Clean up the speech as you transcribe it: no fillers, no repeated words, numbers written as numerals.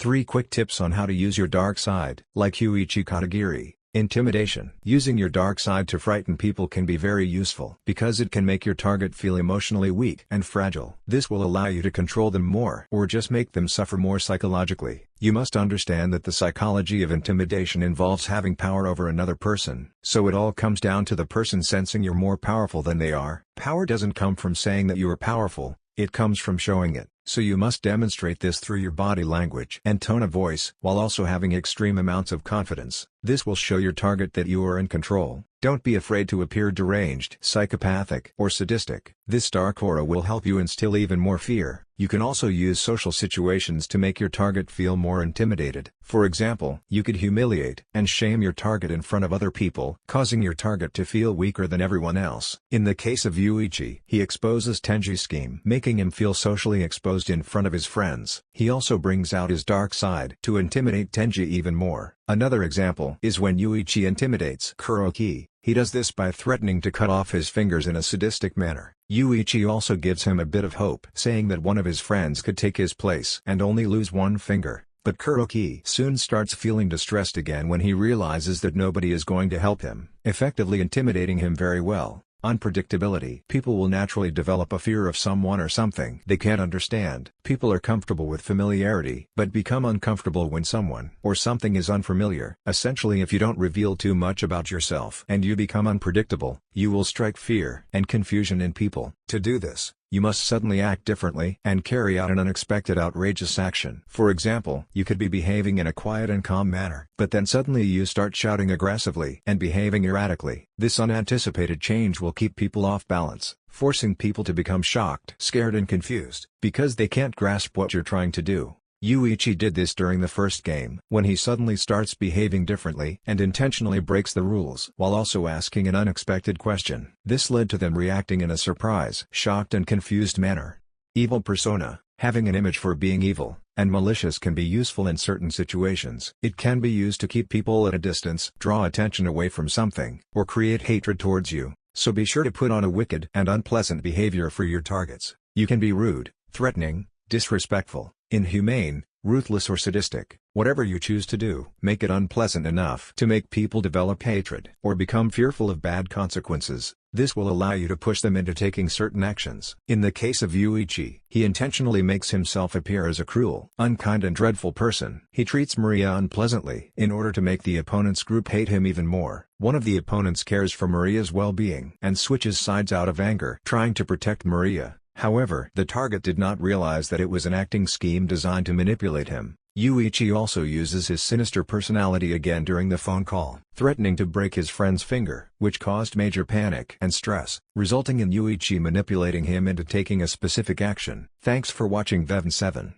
3 quick tips on how to use your dark side. Like Yuuichi Katagiri, intimidation. Using your dark side to frighten people can be very useful because it can make your target feel emotionally weak and fragile. This will allow you to control them more or just make them suffer more psychologically. You must understand that the psychology of intimidation involves having power over another person, so it all comes down to the person sensing you're more powerful than they are. Power doesn't come from saying that you are powerful, it comes from showing it. So you must demonstrate this through your body language and tone of voice, while also having extreme amounts of confidence. This will show your target that you are in control. Don't be afraid to appear deranged, psychopathic, or sadistic. This dark aura will help you instill even more fear. You can also use social situations to make your target feel more intimidated. For example, you could humiliate and shame your target in front of other people, causing your target to feel weaker than everyone else. In the case of Yuuichi, he exposes Tenji's scheme, making him feel socially exposed in front of his friends. He also brings out his dark side to intimidate Tenji even more. Another example is when Yuuichi intimidates Kuroki. He does this by threatening to cut off his fingers in a sadistic manner. Yuuichi also gives him a bit of hope, saying that one of his friends could take his place and only lose one finger. But Kuroki soon starts feeling distressed again when he realizes that nobody is going to help him, effectively intimidating him very well. Unpredictability. People will naturally develop a fear of someone or something they can't understand. People are comfortable with familiarity, but become uncomfortable when someone or something is unfamiliar. Essentially, if you don't reveal too much about yourself and you become unpredictable, you will strike fear and confusion in people. To do this, you must suddenly act differently and carry out an unexpected outrageous action. For example, you could be behaving in a quiet and calm manner, but then suddenly you start shouting aggressively and behaving erratically. This unanticipated change will keep people off balance, forcing people to become shocked, scared and confused, because they can't grasp what you're trying to do. Yuuichi did this during the first game, when he suddenly starts behaving differently and intentionally breaks the rules while also asking an unexpected question. This led to them reacting in a surprised, shocked and confused manner. Evil persona. Having an image for being evil and malicious can be useful in certain situations. It can be used to keep people at a distance, draw attention away from something, or create hatred towards you. So be sure to put on a wicked and unpleasant behavior for your targets. You can be rude, threatening, disrespectful, inhumane, ruthless or sadistic. Whatever you choose to do, make it unpleasant enough to make people develop hatred or become fearful of bad consequences. This will allow you to push them into taking certain actions. In the case of Yuuichi, he intentionally makes himself appear as a cruel, unkind and dreadful person. He treats Maria unpleasantly in order to make the opponent's group hate him even more. One of the opponents cares for Maria's well-being and switches sides out of anger, trying to protect Maria. However, the target did not realize that it was an acting scheme designed to manipulate him. Yuuichi also uses his sinister personality again during the phone call, threatening to break his friend's finger, which caused major panic and stress, resulting in Yuuichi manipulating him into taking a specific action. Thanks for watching VevenSeven.